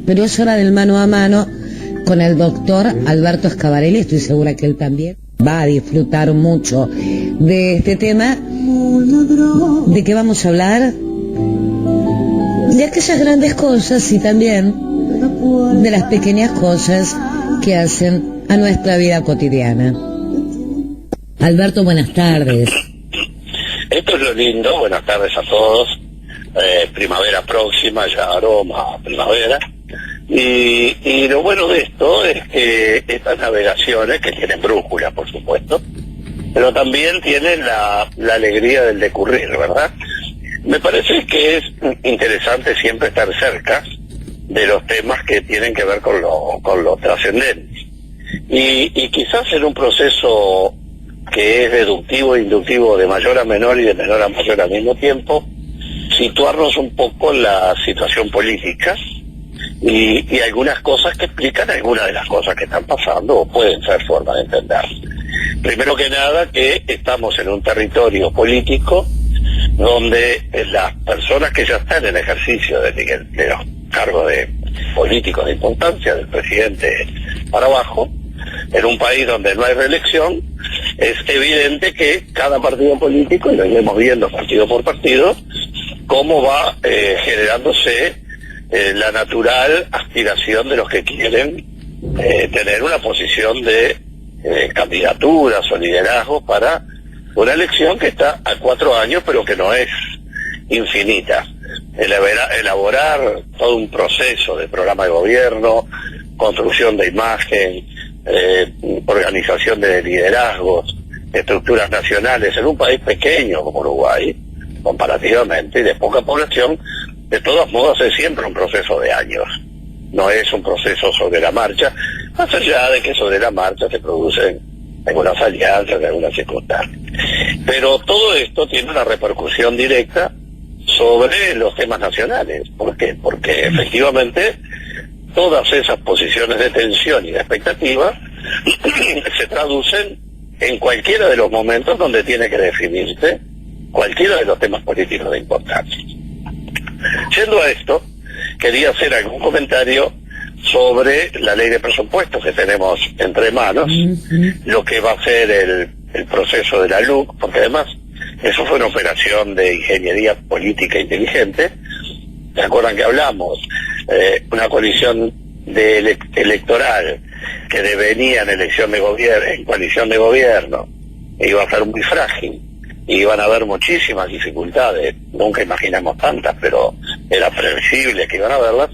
pero es hora del mano a mano con el doctor Alberto Scavarelli. Estoy segura que él también va a disfrutar mucho de este tema. ¿De qué vamos a hablar? De aquellas grandes cosas y también de las pequeñas cosas que hacen a nuestra vida cotidiana. Alberto, buenas tardes. Esto es lo lindo, buenas tardes a todos. Primavera próxima, ya aroma a primavera. Y lo bueno de esto es que estas navegaciones, que tienen brújula por supuesto, pero también tienen la alegría del decurrir, ¿verdad? Me parece que es interesante siempre estar cerca de los temas que tienen que ver con lo trascendente. Y quizás en un proceso que es deductivo e inductivo de mayor a menor y de menor a mayor al mismo tiempo, situarnos un poco en la situación política y algunas cosas que explican algunas de las cosas que están pasando o pueden ser formas de entender. Primero que nada, que estamos en un territorio político donde las personas que ya están en ejercicio de los cargos de políticos de importancia, del presidente para abajo, en un país donde no hay reelección, es evidente que cada partido político, y lo iremos viendo partido por partido, cómo va generándose la natural aspiración de los que quieren tener una posición de candidaturas o liderazgo para una elección que está a 4 años, pero que no es infinita. Elaborar todo un proceso de programa de gobierno, construcción de imagen, organización de liderazgos, estructuras nacionales en un país pequeño como Uruguay, comparativamente, y de poca población, de todos modos es siempre un proceso de años, no es un proceso sobre la marcha, más allá de que sobre la marcha se producen algunas alianzas, algunas circunstancias. Pero todo esto tiene una repercusión directa sobre los temas nacionales. ¿Por qué? Porque efectivamente todas esas posiciones de tensión y de expectativa se traducen en cualquiera de los momentos donde tiene que definirse cualquiera de los temas políticos de importancia. Yendo a esto, quería hacer algún comentario sobre la ley de presupuestos que tenemos entre manos, lo que va a ser el proceso de la LUC, porque además eso fue una operación de ingeniería política inteligente. ¿Se acuerdan que hablamos? Una coalición electoral que devenía en elección de gobierno, en coalición de gobierno, iba a ser muy frágil, y iban a haber muchísimas dificultades, nunca imaginamos tantas, pero era previsible que iban a haberlas.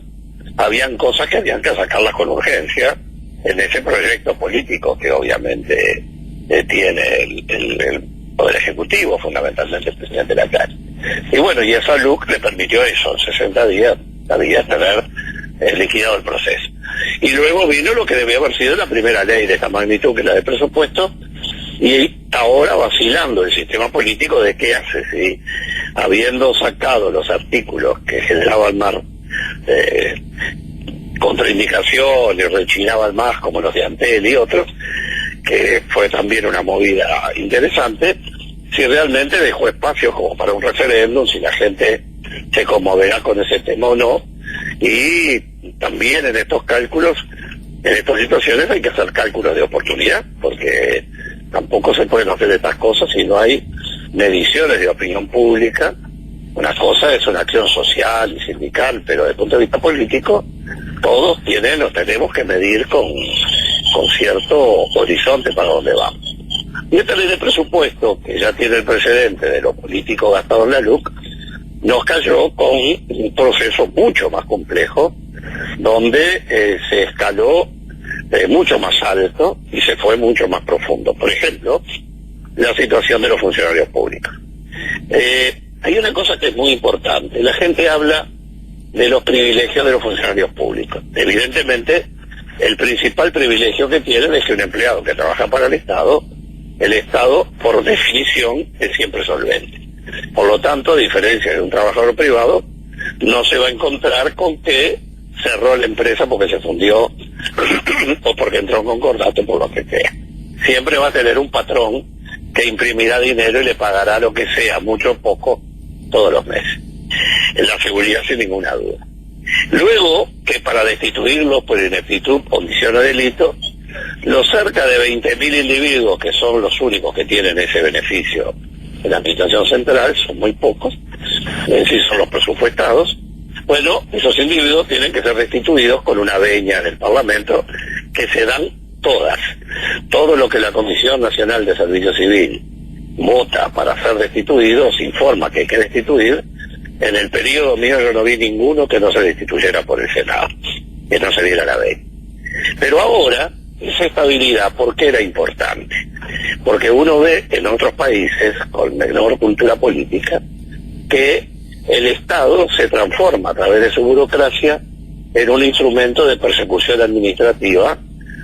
Habían cosas que habían que sacarlas con urgencia en ese proyecto político que obviamente tiene el Poder Ejecutivo, fundamentalmente el presidente de la calle. Y bueno, y esa LUC le permitió eso, en 60 días había tener liquidado el proceso. Y luego vino lo que debió haber sido la primera ley de esta magnitud, que es la de presupuesto, y ahora vacilando el sistema político de qué hace, si habiendo sacado los artículos que generaban más contraindicación y rechinaban más, como los de Antel y otros, que fue también una movida interesante, si realmente dejó espacio como para un referéndum, si la gente se conmoverá con ese tema o no. Y también en estos cálculos, en estas situaciones hay que hacer cálculos de oportunidad, porque tampoco se pueden hacer estas cosas si no hay mediciones de opinión pública. Una cosa es una acción social y sindical, pero desde el punto de vista político, todos nos tenemos que medir con cierto horizonte para dónde vamos. Y esta ley de presupuesto, que ya tiene el precedente de lo político gastado en la LUC, nos cayó con un proceso mucho más complejo, donde se escaló mucho más alto y se fue mucho más profundo. Por ejemplo, la situación de los funcionarios públicos. Hay una cosa que es muy importante. La gente habla de los privilegios de los funcionarios públicos. Evidentemente, el principal privilegio que tienen es que un empleado que trabaja para el Estado, por definición, es siempre solvente. Por lo tanto, a diferencia de un trabajador privado, no se va a encontrar con que cerró la empresa porque se fundió o porque entró en concordato, por lo que sea. Siempre va a tener un patrón que imprimirá dinero y le pagará lo que sea, mucho o poco, todos los meses. En la seguridad, sin ninguna duda. Luego, que para para destituirlos por ineptitud, condición o delito, los cerca de 20.000 individuos que son los únicos que tienen ese beneficio en la administración central, son muy pocos, es decir, son los presupuestados. Bueno, esos individuos tienen que ser restituidos con una venia del Parlamento que se dan todas. Todo lo que la Comisión Nacional de Servicio Civil vota para ser destituidos, informa que hay que destituir. En el periodo mío yo no vi ninguno que no se destituyera por el Senado, que no se diera la ley. Pero ahora, esa estabilidad, ¿por qué era importante? Porque uno ve en otros países con menor cultura política que el Estado se transforma a través de su burocracia en un instrumento de persecución administrativa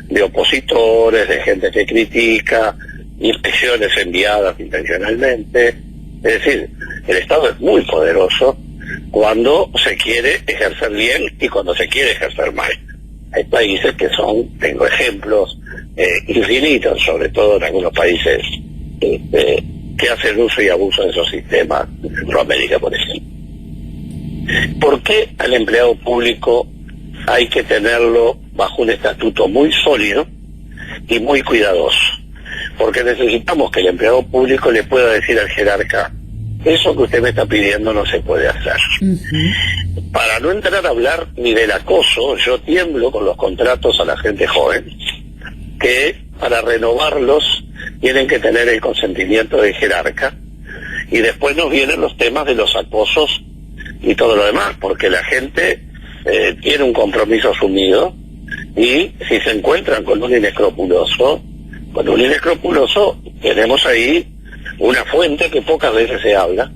de opositores, de gente que critica, inspecciones enviadas intencionalmente. Es decir, el Estado es muy poderoso cuando se quiere ejercer bien y cuando se quiere ejercer mal. Hay países que tengo ejemplos infinitos, sobre todo en algunos países que hacen uso y abuso de esos sistemas, en Centroamérica, por ejemplo. ¿Por qué al empleado público hay que tenerlo bajo un estatuto muy sólido y muy cuidadoso? Porque necesitamos que el empleado público le pueda decir al jerarca: eso que usted me está pidiendo no se puede hacer. Para no entrar a hablar ni del acoso, yo tiemblo con los contratos a la gente joven, que para renovarlos tienen que tener el consentimiento del jerarca, y después nos vienen los temas de los acosos y todo lo demás, porque la gente tiene un compromiso asumido, y si se encuentran con un inescrupuloso, tenemos ahí una fuente que pocas veces se habla,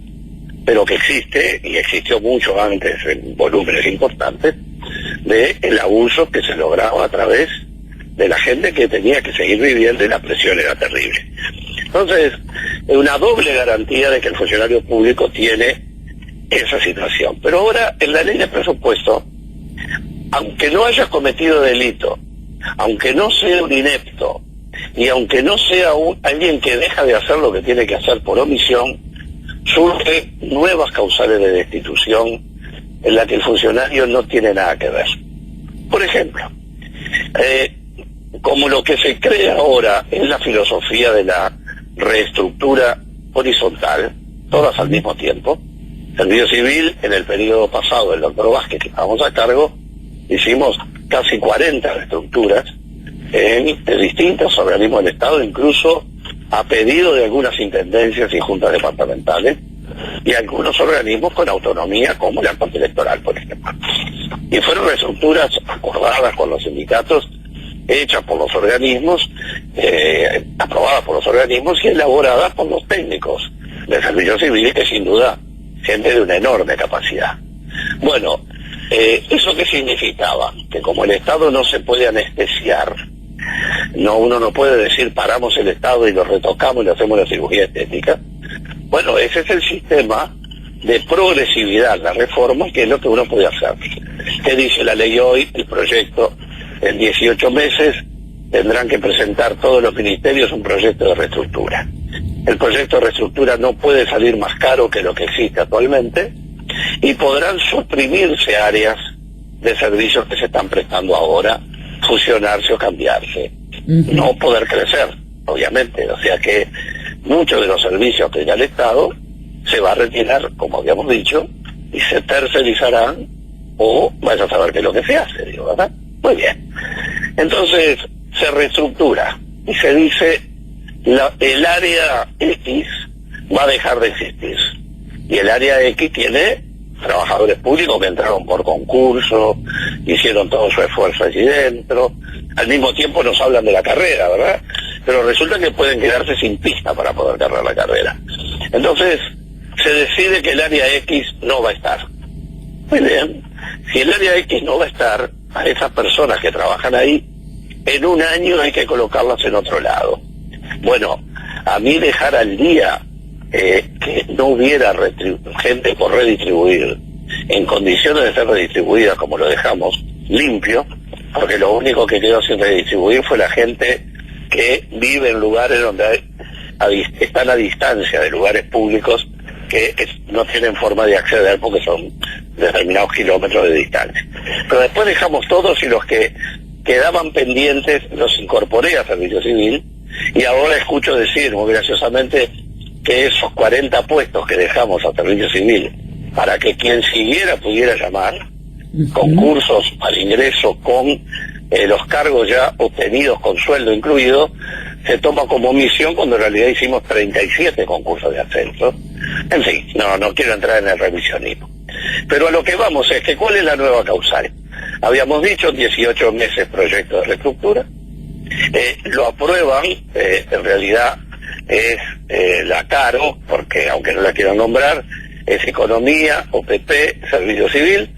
pero que existe, y existió mucho antes en volúmenes importantes, de el abuso que se lograba a través de la gente que tenía que seguir viviendo, y la presión era terrible. Entonces, una doble garantía de que el funcionario público tiene esa situación. Pero ahora, en la ley de presupuesto, aunque no haya cometido delito, aunque no sea un inepto, y aunque no sea alguien que deja de hacer lo que tiene que hacer por omisión, surgen nuevas causales de destitución en las que el funcionario no tiene nada que ver. Por ejemplo, como lo que se crea ahora es la filosofía de la reestructura horizontal, todas al mismo tiempo. Servicio Civil, en el periodo pasado, el doctor Vázquez, que estábamos a cargo, hicimos casi 40 reestructuras de distintos organismos del Estado, incluso a pedido de algunas intendencias y juntas departamentales, y algunos organismos con autonomía, como la Corte Electoral, por ejemplo. Y fueron reestructuras acordadas con los sindicatos, hechas por los organismos, aprobadas por los organismos y elaboradas por los técnicos del Servicio Civil, que sin duda gente de una enorme capacidad. Bueno, ¿eso qué significaba? Que como el Estado no se puede anestesiar, uno no puede decir paramos el Estado y lo retocamos y le hacemos la cirugía estética. Bueno, ese es el sistema de progresividad, la reforma, que es lo que uno puede hacer. ¿Qué dice la ley hoy? El proyecto, en 18 meses tendrán que presentar todos los ministerios un proyecto de reestructura. El proyecto de reestructura no puede salir más caro que lo que existe actualmente, y podrán suprimirse áreas de servicios que se están prestando ahora, fusionarse o cambiarse. No poder crecer, obviamente. O sea que muchos de los servicios que ya el Estado se va a retirar, como habíamos dicho, y se tercerizarán, o vaya a saber qué es lo que se hace, digo, ¿verdad? Muy bien. Entonces, se reestructura y se dice el área X va a dejar de existir. Y el área X tiene trabajadores públicos que entraron por concurso, hicieron todo su esfuerzo allí dentro. Al mismo tiempo nos hablan de la carrera, ¿verdad? Pero resulta que pueden quedarse sin pista para poder cargar la carrera. Entonces, se decide que el área X no va a estar. Muy bien. Si el área X no va a estar, a esas personas que trabajan ahí, en un año hay que colocarlas en otro lado. Bueno, a mí dejar al día que no hubiera gente por redistribuir, en condiciones de ser redistribuida como lo dejamos limpio, porque lo único que quedó sin redistribuir fue la gente que vive en lugares donde están a distancia de lugares públicos que no tienen forma de acceder porque son determinados kilómetros de distancia. Pero después dejamos todos, y los que quedaban pendientes los incorporé a servicio civil, y ahora escucho decir muy graciosamente que esos 40 puestos que dejamos a servicio civil para que quien siguiera pudiera llamar, concursos al ingreso con los cargos ya obtenidos con sueldo incluido, se toma como misión, cuando en realidad hicimos 37 concursos de ascenso. En fin, no quiero entrar en el revisionismo. Pero a lo que vamos es que, ¿cuál es la nueva causal? Habíamos dicho 18 meses proyecto de reestructura, lo aprueban, en realidad es la CARO, porque aunque no la quieran nombrar, es Economía, OPP, Servicio Civil,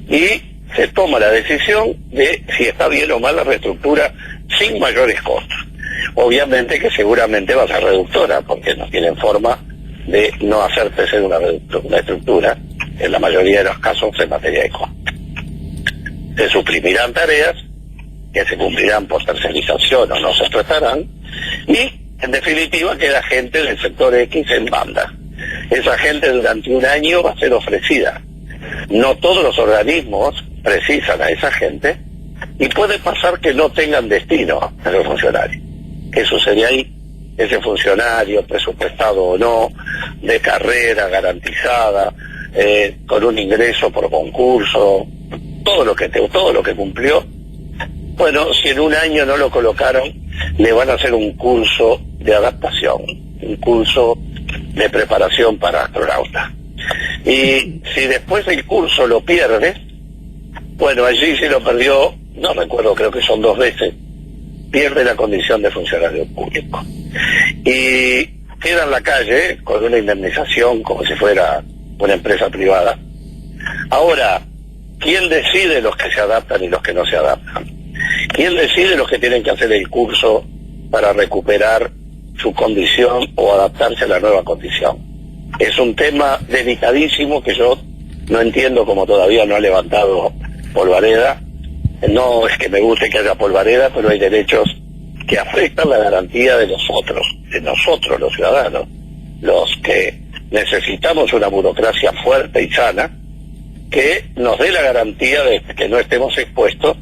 y se toma la decisión de si está bien o mal la reestructura sin mayores costos. Obviamente que seguramente va a ser reductora, porque no tienen forma de no hacer crecer una estructura, en la mayoría de los casos en materia de costos. Se suprimirán tareas que se cumplirán por tercerización o no se tratarán, y en definitiva queda gente del sector X en banda. Esa gente durante un año va a ser ofrecida. No todos los organismos precisan a esa gente, y puede pasar que no tengan destino a los funcionarios. ¿Qué sucede ahí? Ese funcionario, presupuestado o no, de carrera garantizada, con un ingreso por concurso, todo lo que cumplió, bueno, si en un año no lo colocaron, le van a hacer un curso de adaptación, un curso de preparación para astronauta. Y si después del curso lo pierde, bueno, allí si lo perdió, no recuerdo, creo que son 2 veces, pierde la condición de funcionario público. Y queda en la calle con una indemnización como si fuera una empresa privada. Ahora, ¿quién decide los que se adaptan y los que no se adaptan? ¿Quién decide los que tienen que hacer el curso para recuperar su condición o adaptarse a la nueva condición? Es un tema delicadísimo que yo no entiendo cómo todavía no ha levantado Polvareda. No es que me guste que haya Polvareda, pero hay derechos que afectan la garantía de nosotros los ciudadanos, los que necesitamos una burocracia fuerte y sana que nos dé la garantía de que no estemos expuestos,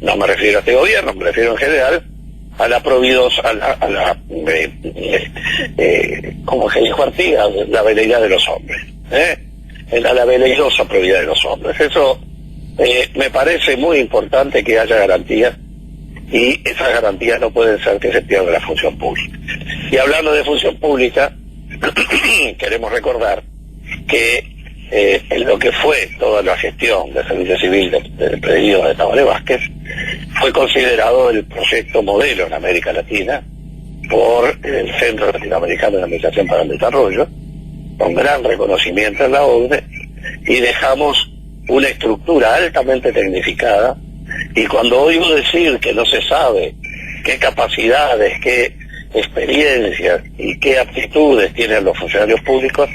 no me refiero a este gobierno, me refiero en general a la como que dijo Artigas, la veleidad de los hombres, a la veleidosa probidad de los hombres. Eso me parece muy importante, que haya garantías, y esas garantías no pueden ser que se pierda la función pública. Y hablando de función pública, queremos recordar que en lo que fue toda la gestión de servicio civil del presidio de Tabaré Vázquez, fue considerado el proyecto modelo en América Latina por el Centro Latinoamericano de Administración para el Desarrollo, con gran reconocimiento en la OCDE, y dejamos una estructura altamente tecnificada. Y cuando oigo decir que no se sabe qué capacidades, qué experiencias y qué aptitudes tienen los funcionarios públicos,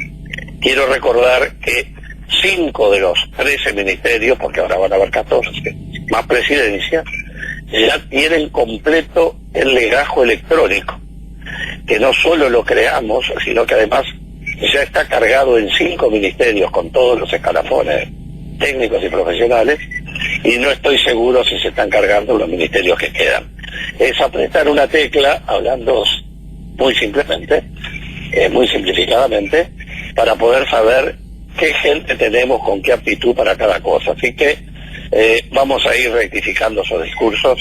quiero recordar que 5 de los 13 ministerios, porque ahora van a haber 14, más presidencia, ya tienen completo el legajo electrónico, que no solo lo creamos, sino que además ya está cargado en 5 ministerios con todos los escalafones técnicos y profesionales, y no estoy seguro si se están cargando los ministerios que quedan. Es apretar una tecla, hablando muy simplemente, muy simplificadamente, para poder saber qué gente tenemos con qué aptitud para cada cosa. Así que vamos a ir rectificando esos discursos,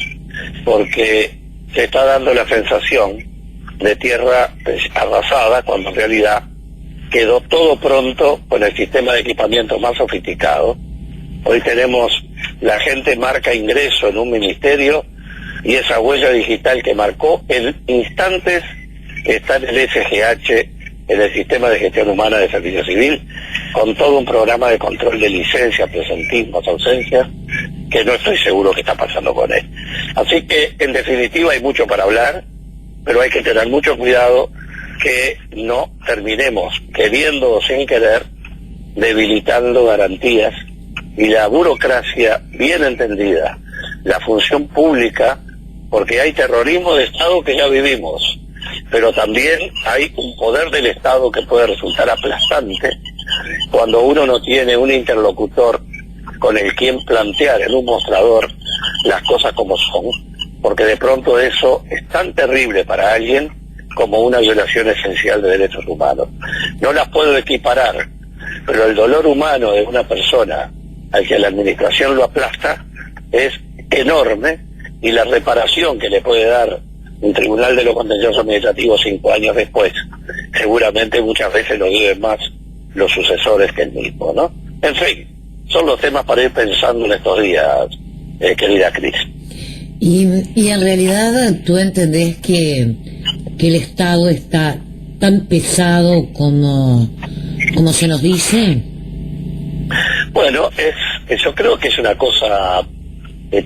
porque se está dando la sensación de tierra arrasada, cuando en realidad quedó todo pronto con el sistema de equipamiento más sofisticado. Hoy tenemos, la gente marca ingreso en un ministerio, y esa huella digital que marcó en instantes está en el SGH, en el Sistema de Gestión Humana de Servicio Civil, con todo un programa de control de licencias, presentismos, ausencias, que no estoy seguro que está pasando con él. Así que, en definitiva, hay mucho para hablar, pero hay que tener mucho cuidado que no terminemos, queriendo o sin querer, debilitando garantías, y la burocracia bien entendida, la función pública, porque hay terrorismo de Estado que ya vivimos, pero también hay un poder del Estado que puede resultar aplastante cuando uno no tiene un interlocutor con el quien plantear en un mostrador las cosas como son, porque de pronto eso es tan terrible para alguien como una violación esencial de derechos humanos. No las puedo equiparar, pero el dolor humano de una persona al que la administración lo aplasta es enorme, y la reparación que le puede dar un tribunal de lo contencioso administrativo 5 años después, seguramente muchas veces lo viven más los sucesores que el mismo, ¿no? En fin, son los temas para ir pensando en estos días, querida Cris. Y en realidad tú entendés que el Estado está tan pesado como se nos dice. Bueno, yo creo que es una cosa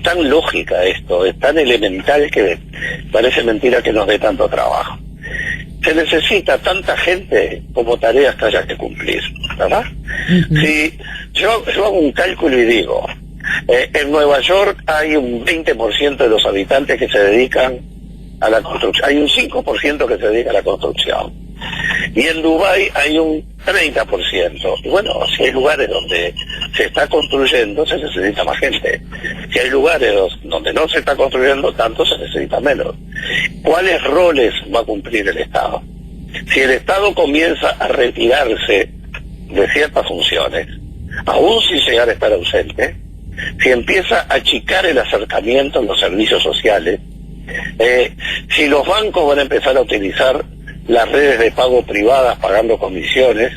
tan lógica esto, es tan elemental que parece mentira que nos dé tanto trabajo. Se necesita tanta gente como tareas que haya que cumplir, ¿verdad? Uh-huh. Si yo hago un cálculo y digo, en Nueva York hay un 20% de los habitantes que se dedican a la construcción, hay un 5% que se dedica a la construcción, y en Dubái hay un 30%. Y bueno, si hay lugares donde se está construyendo, se necesita más gente. Si hay lugares donde no se está construyendo tanto, se necesita menos. ¿Cuáles roles va a cumplir el Estado? Si el Estado comienza a retirarse de ciertas funciones, aún sin llegar a estar ausente, si empieza a achicar el acercamiento en los servicios sociales, si los bancos van a empezar a utilizar las redes de pago privadas pagando comisiones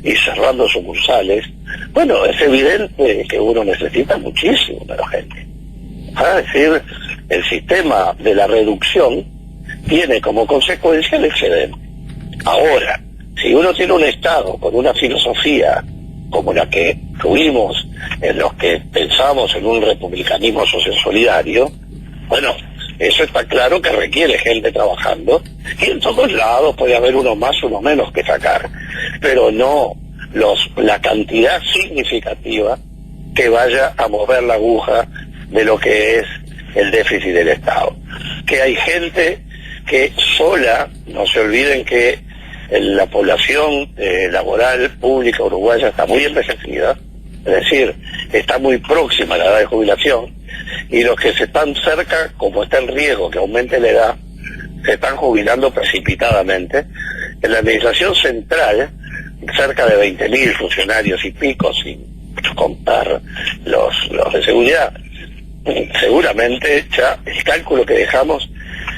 y cerrando sucursales, bueno, es evidente que uno necesita muchísimo menos gente. Es decir, el sistema de la reducción tiene como consecuencia el excedente. Ahora, si uno tiene un Estado con una filosofía como la que tuvimos en los que pensamos en un republicanismo social-solidario, bueno, eso está claro que requiere gente trabajando, y en todos lados puede haber uno más, uno menos que sacar, pero no la cantidad significativa que vaya a mover la aguja de lo que es el déficit del Estado. Que hay gente que sola, no se olviden que la población laboral pública uruguaya está muy envejecida, es decir, está muy próxima a la edad de jubilación, y los que se están cerca, como está en riesgo que aumente la edad, se están jubilando precipitadamente. En la administración central, cerca de 20.000 funcionarios y pico, sin contar los de seguridad, seguramente ya el cálculo que dejamos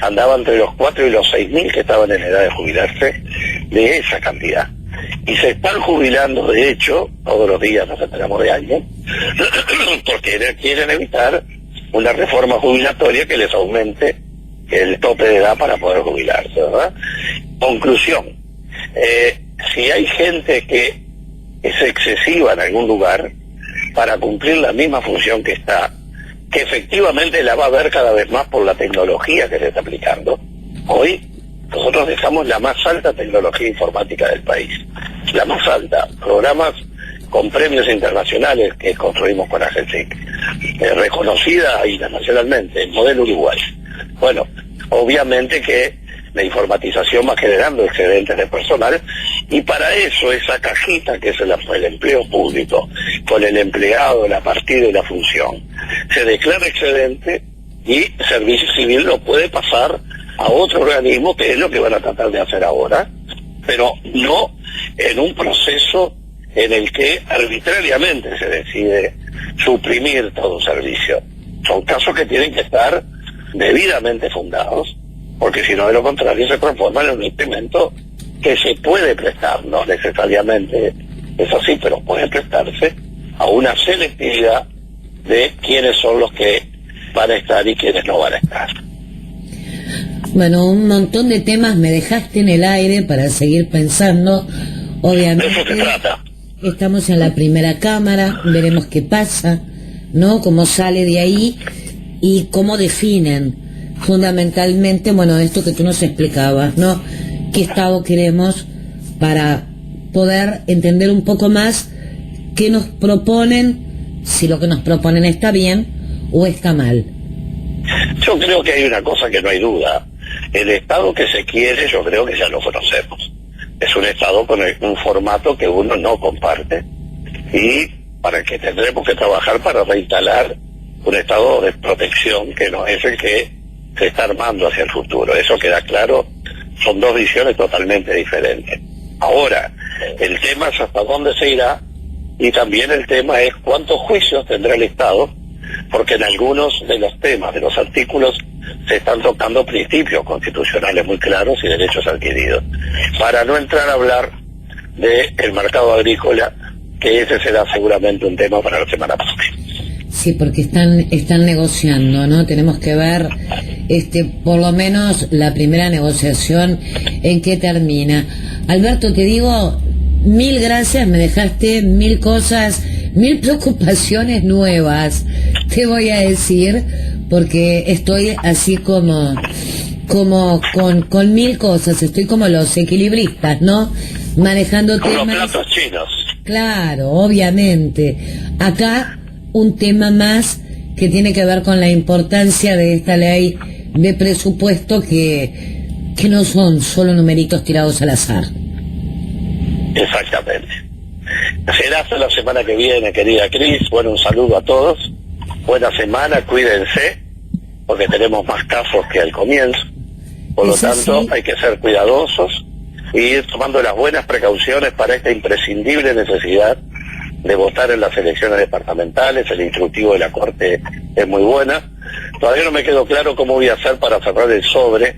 andaba entre los 4 y los 6.000 que estaban en edad de jubilarse, de esa cantidad. Y se están jubilando, de hecho, todos los días nos enteramos de alguien, porque quieren evitar una reforma jubilatoria que les aumente el tope de edad para poder jubilarse, ¿verdad? Conclusión, si hay gente que es excesiva en algún lugar para cumplir la misma función que está, que efectivamente la va a ver cada vez más por la tecnología que se está aplicando. Hoy nosotros dejamos la más alta tecnología informática del país, la más alta, programas con premios internacionales que construimos con AGESIC, reconocida internacionalmente, el modelo Uruguay. Bueno, obviamente que la informatización va generando excedentes de personal, y para eso esa cajita que es el empleo público, con el empleado, la partida y la función, se declara excedente y Servicio Civil lo puede pasar a otro organismo, que es lo que van a tratar de hacer ahora, pero no en un proceso en el que arbitrariamente se decide suprimir todo un servicio. Son casos que tienen que estar debidamente fundados, porque si no, de lo contrario, se transforma en un instrumento que se puede prestar, no necesariamente es así, pero puede prestarse a una selectividad de quiénes son los que van a estar y quiénes no van a estar. Bueno, un montón de temas me dejaste en el aire para seguir pensando. Obviamente, de eso se trata. Estamos en la primera cámara, veremos qué pasa, ¿no? Cómo sale de ahí y cómo definen fundamentalmente, bueno, esto que tú nos explicabas, ¿no? ¿Qué Estado queremos para poder entender un poco más qué nos proponen, si lo que nos proponen está bien o está mal? Yo creo que hay una cosa que no hay duda. El Estado que se quiere, yo creo que ya lo conocemos. es un Estado con un formato que uno no comparte y para el que tendremos que trabajar para reinstalar un estado de protección que no es el que se está armando hacia el futuro. Eso queda claro, son dos visiones totalmente diferentes. Ahora, el tema es hasta dónde se irá y también el tema es cuántos juicios tendrá el Estado, porque en algunos de los temas, de los artículos, se están tocando principios constitucionales muy claros y derechos adquiridos. Para no entrar a hablar del mercado agrícola, que ese será seguramente un tema para la semana próxima. Sí, porque están negociando, ¿no? Tenemos que ver, por lo menos la primera negociación en qué termina. Alberto, te digo, 1000 gracias, me dejaste 1000 cosas, 1000 preocupaciones nuevas, te voy a decir, porque estoy así como con 1000 cosas, estoy como los equilibristas, ¿no? Manejando con temas. Los platos chinos. Claro, obviamente. Acá un tema más que tiene que ver con la importancia de esta ley de presupuesto que no son solo numeritos tirados al azar. Exactamente. Será hasta la semana que viene, querida Cris. Bueno, un saludo a todos. Buena semana, cuídense, porque tenemos más casos que al comienzo. Por lo tanto, hay que ser cuidadosos y ir tomando las buenas precauciones para esta imprescindible necesidad de votar en las elecciones departamentales. El instructivo de la Corte es muy buena. Todavía no me quedó claro cómo voy a hacer para cerrar el sobre,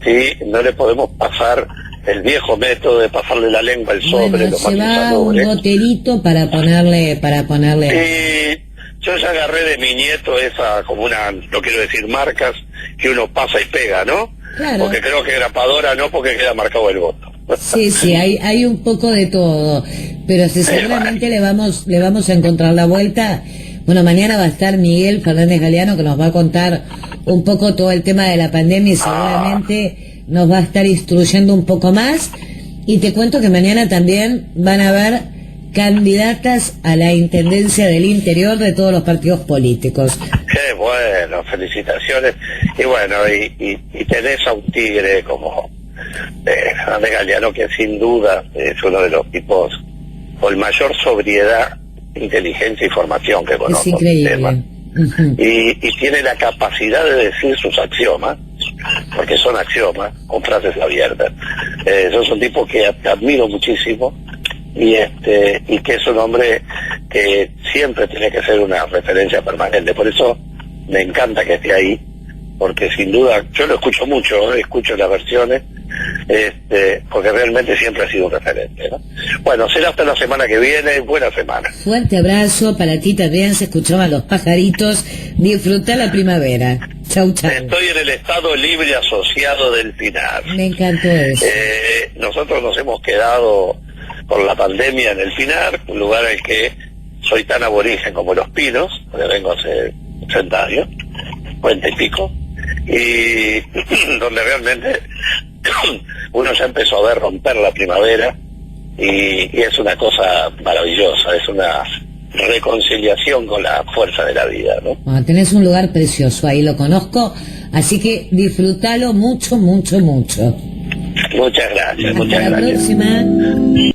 si no le podemos pasar el viejo método de pasarle la lengua al sobre, bueno, se va un goterito para ponerle. Sí, yo ya agarré de mi nieto esa, como una, no quiero decir marcas, que uno pasa y pega, ¿no? Claro. Porque creo que grapadora no, porque queda marcado el voto. Sí, hay un poco de todo, pero seguramente le vamos a encontrar la vuelta. Bueno, mañana va a estar Miguel Fernández Galeano, que nos va a contar un poco todo el tema de la pandemia y seguramente nos va a estar instruyendo un poco más. Y te cuento que mañana también van a haber candidatas a la Intendencia del Interior de todos los partidos políticos. Qué bueno, felicitaciones. Y bueno, y tenés a un tigre como Fernández Galeano, que sin duda es uno de los tipos con mayor sobriedad, inteligencia y formación que conozco. Es increíble. Y tiene la capacidad de decir sus axiomas, porque son axiomas, con frases abiertas. Yo soy un tipo que admiro muchísimo y que es un hombre que siempre tiene que ser una referencia permanente. Por eso me encanta que esté ahí, porque sin duda, yo lo escucho mucho, escucho las versiones, porque realmente siempre ha sido un referente, ¿no? Bueno, será hasta la semana que viene. Buena semana. Fuerte abrazo para ti también. Se escuchaban los pajaritos. Disfruta la primavera. Chau, chau. Estoy en el Estado Libre Asociado del Pinar. Me encantó eso. Nosotros nos hemos quedado por la pandemia en el Pinar, un lugar al que soy tan aborigen como Los Pinos, donde vengo hace 80 años, 40 y pico, y donde realmente uno ya empezó a ver romper la primavera y es una cosa maravillosa, es una reconciliación con la fuerza de la vida, ¿no? Bueno, tenés un lugar precioso, ahí lo conozco, así que disfrútalo mucho, mucho, mucho. Muchas gracias. Hasta la próxima.